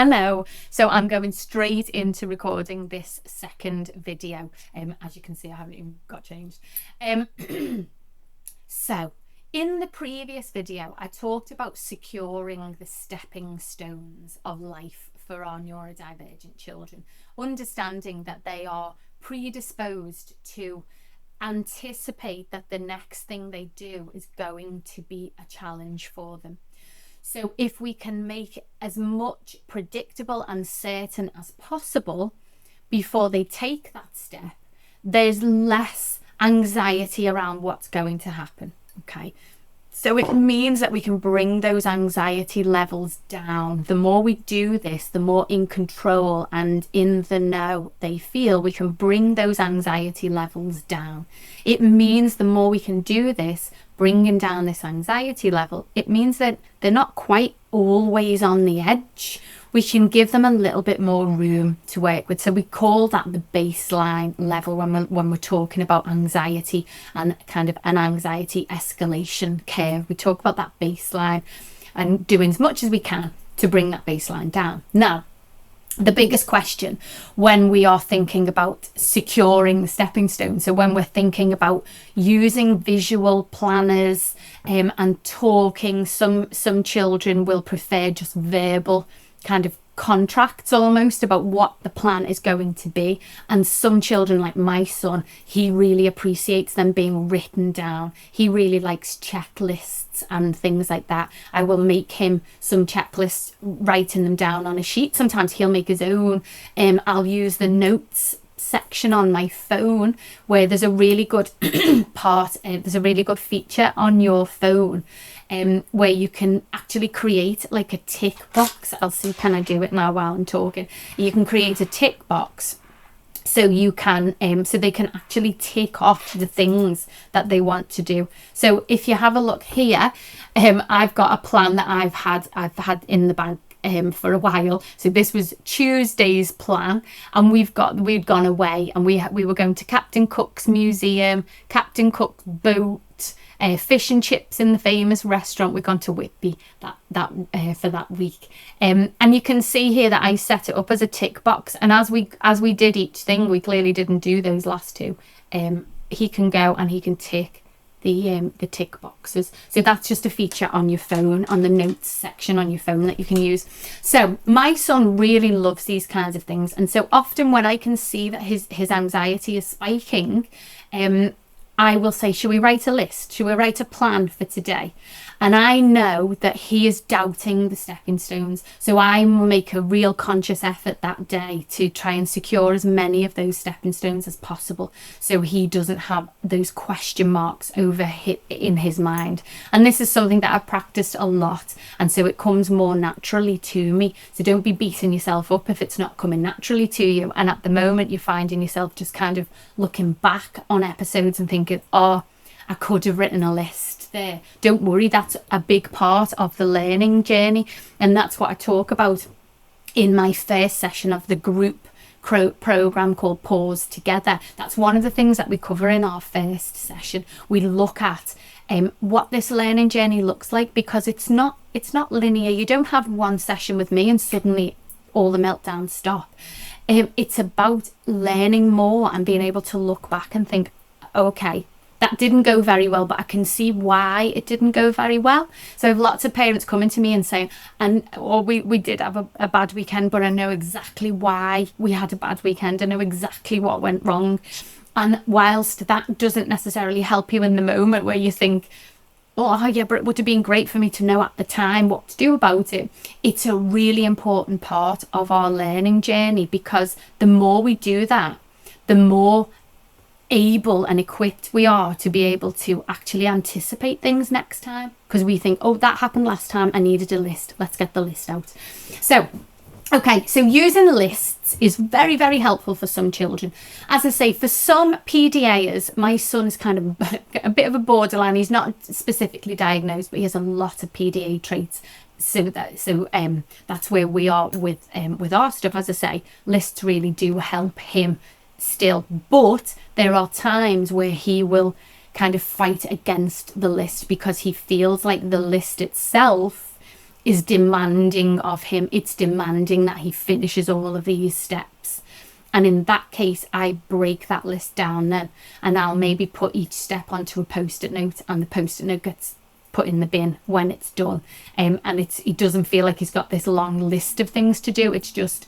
Hello. So I'm going straight into recording this second video. As you can see, I haven't even got changed. So in the previous video, I talked about securing the stepping stones of life for our neurodivergent children, understanding that they are predisposed to anticipate that the next thing they do is going to be a challenge for them. So if we can make as much predictable and certain as possible before they take that step, there's less anxiety around what's going to happen. Okay. So it means that we can bring those anxiety levels down. The more we do this, the more in control and in the know they feel. We can bring those anxiety levels down. It means the more we can do this, bringing down this anxiety level, it means that they're not quite always on the edge. We can give them a little bit more room to work with. So we call that the baseline level when we're talking about anxiety and kind of an anxiety escalation curve. We talk about that baseline and doing as much as we can to bring that baseline down. Now, the biggest question when we are thinking about securing the stepping stone, so when we're thinking about using visual planners and talking, some children will prefer just verbal kind of contracts almost about what the plan is going to be, and some children, like my son, he really appreciates them being written down. He really likes checklists and things like that. I will make him some checklists, writing them down on a sheet. Sometimes he'll make his own. I'll use the notes section on my phone where there's a really good there's a really good feature on your phone where you can actually create like a tick box. I'll see, can I do it now while I'm talking? You can create a tick box so you can so they can actually tick off the things that they want to do. So if you have a look here, I've got a plan that I've had in the bank for a while. So this was Tuesday's plan, and we'd gone away and we were going to Captain Cook's museum, Captain Cook's boat, fish and chips in the famous restaurant. We've gone to Whitby for that week, and you can see here that I set it up as a tick box, and as we did each thing, we clearly didn't do those last two. He can go and he can tick the tick boxes. So that's just a feature on your phone, on the notes section on your phone that you can use. So my son really loves these kinds of things, and so often when I can see that his anxiety is spiking, I will say, should we write a list? Should we write a plan for today? And I know that he is doubting the stepping stones. So I will make a real conscious effort that day to try and secure as many of those stepping stones as possible, so he doesn't have those question marks over in his mind. And this is something that I've practiced a lot, and so it comes more naturally to me. So don't be beating yourself up if it's not coming naturally to you. And at the moment you're finding yourself just kind of looking back on episodes and thinking, oh, I could have written a list there. Don't worry, that's a big part of the learning journey, and that's what I talk about in my first session of the group program called Pause Together. That's one of the things that we cover in our first session. We look at what this learning journey looks like, because it's not linear. You don't have one session with me and suddenly all the meltdowns stop. It's about learning more and being able to look back and think, okay, that didn't go very well, but I can see why it didn't go very well. So I have lots of parents coming to me and saying, we did have a bad weekend, but I know exactly why we had a bad weekend. I know exactly what went wrong. And whilst that doesn't necessarily help you in the moment where you think, oh yeah, but it would have been great for me to know at the time what to do about it, it's a really important part of our learning journey, because the more we do that, the more able and equipped we are to be able to actually anticipate things next time, because we think, oh, that happened last time, I needed a list, let's get the list out. So using lists is very, very helpful for some children. As I say, for some PDAs, my son is kind of a bit of a borderline. He's not specifically diagnosed, but he has a lot of PDA traits. So that's where we are with our stuff. As I say, lists really do help him still, but there are times where he will kind of fight against the list because he feels like the list itself is demanding of him. It's demanding that he finishes all of these steps. And in that case, I break that list down then, and I'll maybe put each step onto a post-it note, and the post-it note gets put in the bin when it's done. And he doesn't feel like he's got this long list of things to do. It's just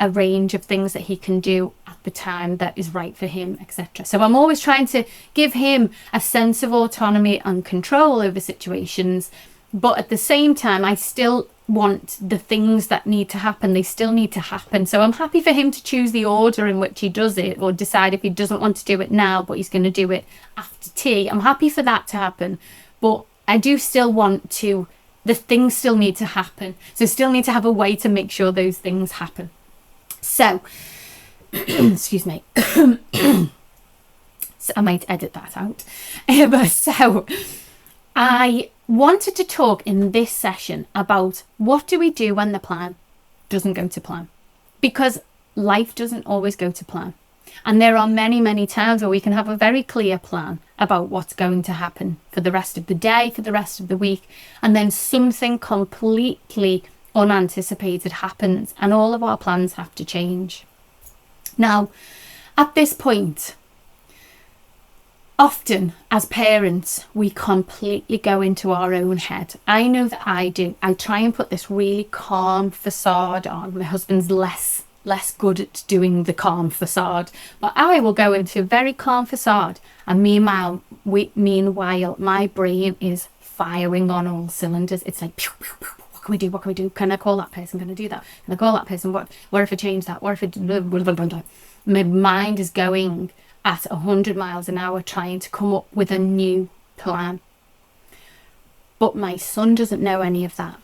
a range of things that he can do at the time that is right for him, etc. So I'm always trying to give him a sense of autonomy and control over situations, but at the same time, I still want the things that need to happen, they still need to happen. So I'm happy for him to choose the order in which he does it, or decide if he doesn't want to do it now, but he's going to do it after tea. I'm happy for that to happen, but I do still want to, the things still need to happen. So still need to have a way to make sure those things happen. So, excuse me. So I might edit that out. So I wanted to talk in this session about what do we do when the plan doesn't go to plan, because life doesn't always go to plan, and there are many times where we can have a very clear plan about what's going to happen for the rest of the day, for the rest of the week, and then something completely unanticipated happens and all of our plans have to change. Now, at this point, often as parents, we completely go into our own head. I know that I do. I try and put this really calm facade on. My husband's less good at doing the calm facade, but I will go into a very calm facade, and meanwhile my brain is firing on all cylinders. It's like, pew, pew, pew. What can we do? Can I call that person? Can I do that? Can I call that person? What if I change that? What if it... My mind is going at 100 miles an hour trying to come up with a new plan. But my son doesn't know any of that.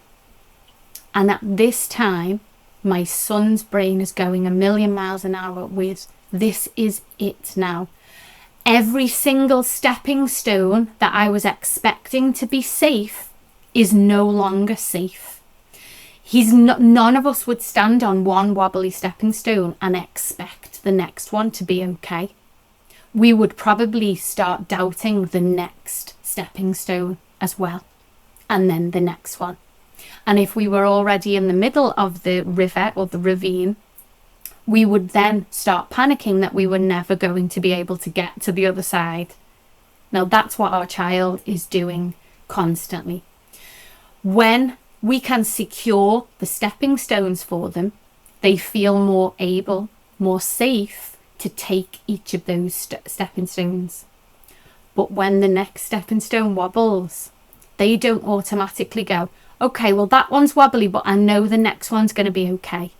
And at this time, my son's brain is going a million miles an hour with, this is it now. Every single stepping stone that I was expecting to be safe is no longer safe. None of us would stand on one wobbly stepping stone and expect the next one to be okay. We would probably start doubting the next stepping stone as well, and then the next one. And if we were already in the middle of the river or the ravine, we would then start panicking that we were never going to be able to get to the other side. Now, that's what our child is doing constantly. When we can secure the stepping stones for them, they feel more able, more safe to take each of those stepping stones. But when the next stepping stone wobbles, they don't automatically go, okay, well, that one's wobbly, but I know the next one's going to be okay.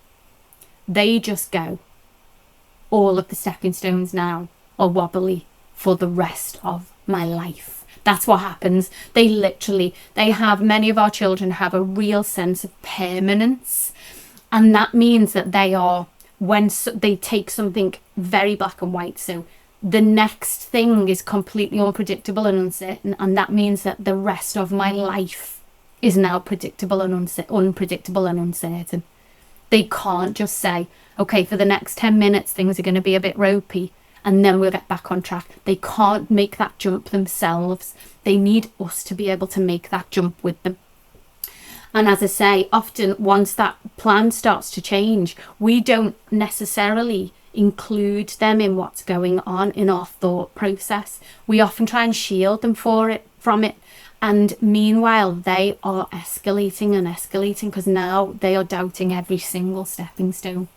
They just go, all of the stepping stones now are wobbly for the rest of my life. That's what happens. Many of our children have a real sense of permanence. And that means that they take something very black and white. So the next thing is completely unpredictable and uncertain. And that means that the rest of my life is now unpredictable and uncertain. They can't just say, okay, for the next 10 minutes, things are going to be a bit ropey, and then we'll get back on track. They can't make that jump themselves. They need us to be able to make that jump with them. And as I say, often once that plan starts to change, we don't necessarily include them in what's going on in our thought process. We often try and shield them from it. And meanwhile, they are escalating because now they are doubting every single stepping stone.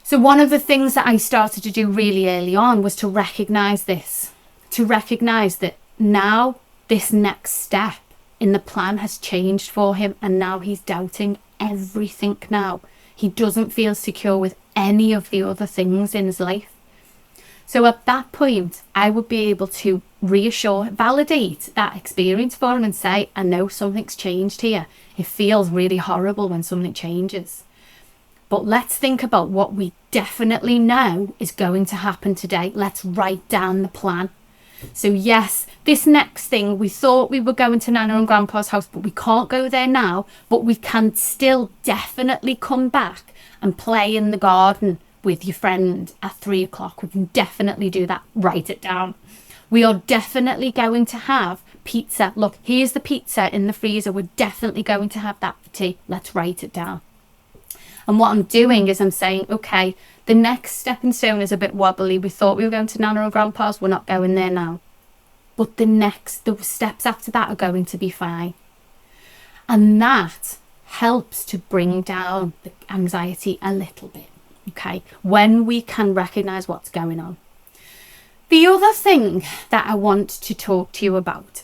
So one of the things that I started to do really early on was to recognize this, to recognize that now this next step in the plan has changed for him, and now he's doubting everything now. He doesn't feel secure with any of the other things in his life. So at that point, I would be able to reassure, validate that experience for him and say, I know something's changed here. It feels really horrible when something changes. But let's think about what we definitely know is going to happen today. Let's write down the plan. So yes, this next thing, we thought we were going to Nana and Grandpa's house, but we can't go there now. But we can still definitely come back and play in the garden with your friend at 3 o'clock. We can definitely do that. Write it down. We are definitely going to have pizza. Look, here's the pizza in the freezer. We're definitely going to have that for tea. Let's write it down. And what I'm doing is I'm saying, okay, the next stepping stone is a bit wobbly. We thought we were going to Nana or Grandpa's. We're not going there now. But the steps after that are going to be fine. And that helps to bring down the anxiety a little bit, okay, when we can recognize what's going on. The other thing that I want to talk to you about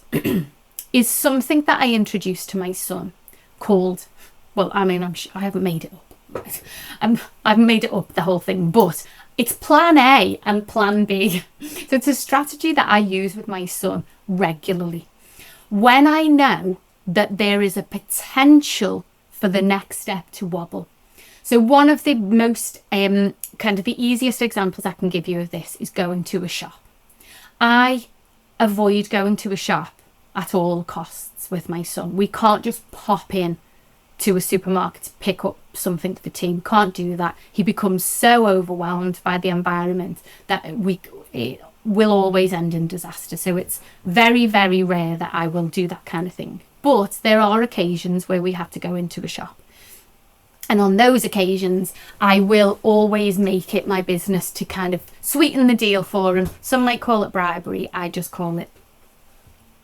is something that I introduced to my son called, well, I mean, I haven't made it up. I've made it up, the whole thing, but it's plan A and plan B. So it's a strategy that I use with my son regularly. When I know that there is a potential for the next step to wobble. So one of the most kind of the easiest examples I can give you of this is going to a shop. I avoid going to a shop at all costs with my son. We can't just pop in to a supermarket to pick up something for the team. Can't do that. He becomes so overwhelmed by the environment that it will always end in disaster. So it's very, very rare that I will do that kind of thing. But there are occasions where we have to go into a shop. And on those occasions, I will always make it my business to kind of sweeten the deal for him. Some might call it bribery. I just call it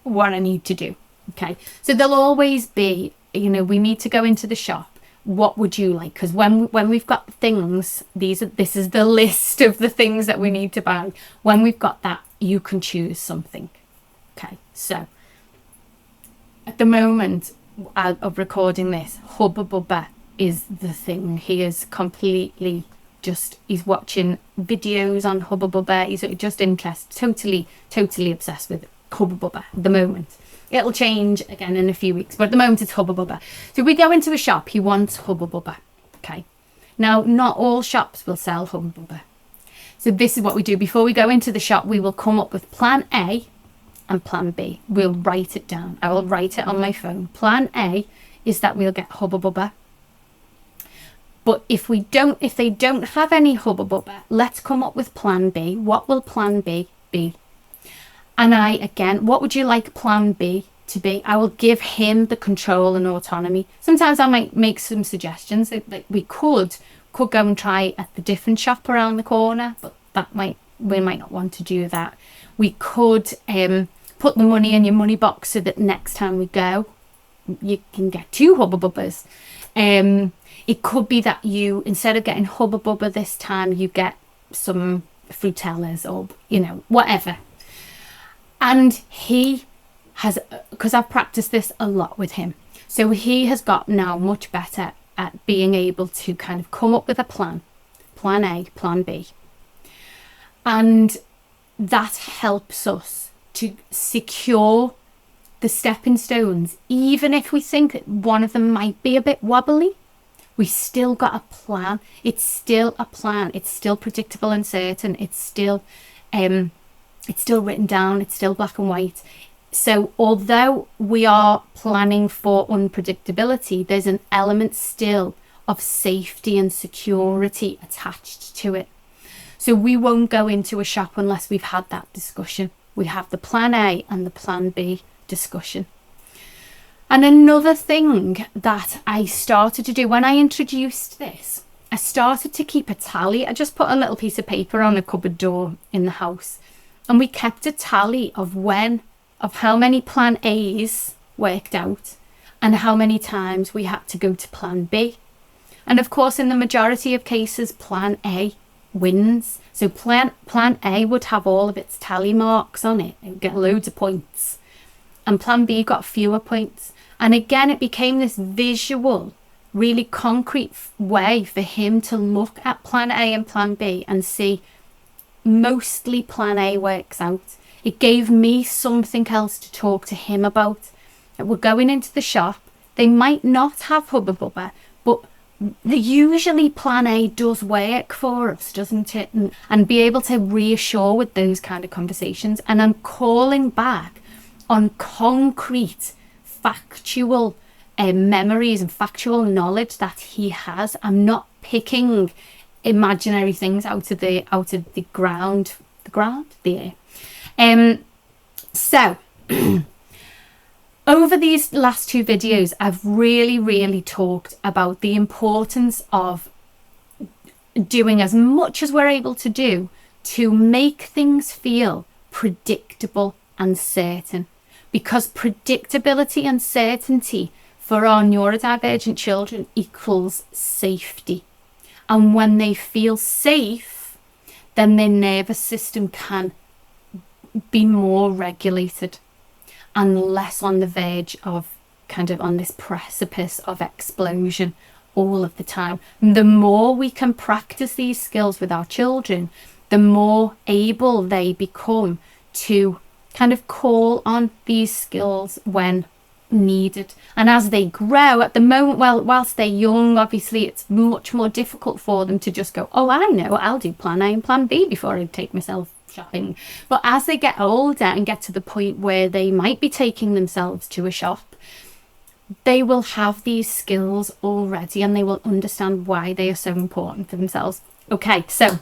what I need to do. Okay. So there'll always be, we need to go into the shop. What would you like? Because when we've got things, this is the list of the things that we need to buy. When we've got that, you can choose something. Okay. So at the moment of recording this, Hubba Bubba is the thing. He is completely he's watching videos on Hubba Bubba. He's just interested, totally obsessed with Hubba Bubba at the moment. It'll change again in a few weeks, but at the moment it's Hubba Bubba. So we go into a shop, he wants Hubba Bubba. Okay. Now, not all shops will sell Hubba Bubba. So this is what we do. Before we go into the shop, we will come up with plan A and plan B. We'll write it down. I will write it on my phone. Plan A is that we'll get Hubba Bubba. But if they don't have any Hubba Bubba, let's come up with plan B. What will plan B be? And what would you like plan B to be? I will give him the control and autonomy. Sometimes I might make some suggestions. Like we could go and try at the different shop around the corner, but we might not want to do that. We could put the money in your money box so that next time we go, you can get 2 Hubba Bubbas. It could be that you, instead of getting Hubba Bubba this time, you get some Frutellas or, whatever. And he has, because I've practiced this a lot with him, so he has got now much better at being able to kind of come up with a plan A, plan B. And that helps us to secure the stepping stones. Even if we think that one of them might be a bit wobbly, we still got a plan. It's still a plan. It's still predictable and certain. It's still written down. It's still black and white. So although we are planning for unpredictability, there's an element still of safety and security attached to it. So we won't go into a shop unless we've had that discussion. We have the plan A and the plan B discussion. And another thing that I started to do when I introduced this, I started to keep a tally. I just put a little piece of paper on a cupboard door in the house, and we kept a tally of how many plan A's worked out and how many times we had to go to plan B. And of course, in the majority of cases, plan A wins. So plan A would have all of its tally marks on it. It would get loads of points. And plan B got fewer points. And again, it became this visual, really concrete way for him to look at plan A and plan B and see mostly plan A works out. It gave me something else to talk to him about. We're going into the shop. They might not have Hubba Bubba, but usually plan A does work for us, doesn't it? And be able to reassure with those kind of conversations. And I'm calling back on concrete, factual memories and factual knowledge that he has. I'm not picking imaginary things out of the air. So over these last two videos, I've really talked about the importance of doing as much as we're able to do to make things feel predictable and certain, because predictability and certainty for our neurodivergent children equals safety. And when they feel safe, then their nervous system can be more regulated and less on the verge of kind of on this precipice of explosion all of the time. And the more we can practice these skills with our children, the more able they become to kind of call on these skills when needed. And as they grow, at the moment, well, whilst they're young, obviously it's much more difficult for them to just go, oh, I know, I'll do plan A and plan B before I take myself shopping. But as they get older and get to the point where they might be taking themselves to a shop, they will have these skills already and they will understand why they are so important for themselves. Okay, so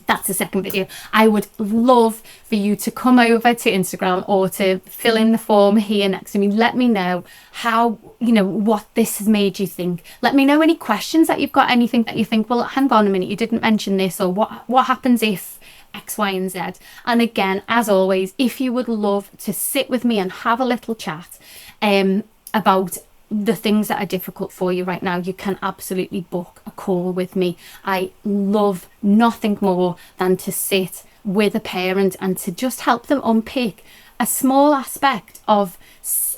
that's the second video. I would love for you to come over to Instagram or to fill in the form here next to me. Let me know how, what this has made you think. Let me know any questions that you've got, anything that you think, well, hang on a minute, you didn't mention this, or what happens if X, Y, and Z. And again, as always, if you would love to sit with me and have a little chat about the things that are difficult for you right now, you can absolutely book a call with me. I love nothing more than to sit with a parent and to just help them unpick a small aspect of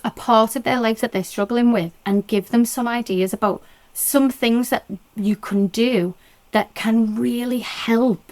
a part of their life that they're struggling with and give them some ideas about some things that you can do that can really help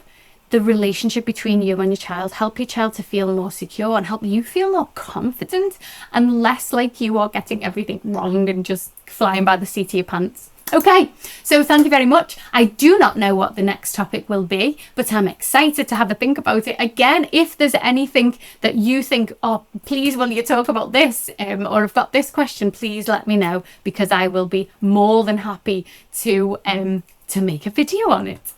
the relationship between you and your child, help your child to feel more secure and help you feel more confident and less like you are getting everything wrong and just flying by the seat of your pants. Okay, so thank you very much. I do not know what the next topic will be, but I'm excited to have a think about it. Again, if there's anything that you think, oh, please will you talk about this, or I've got this question, please let me know, because I will be more than happy to make a video on it.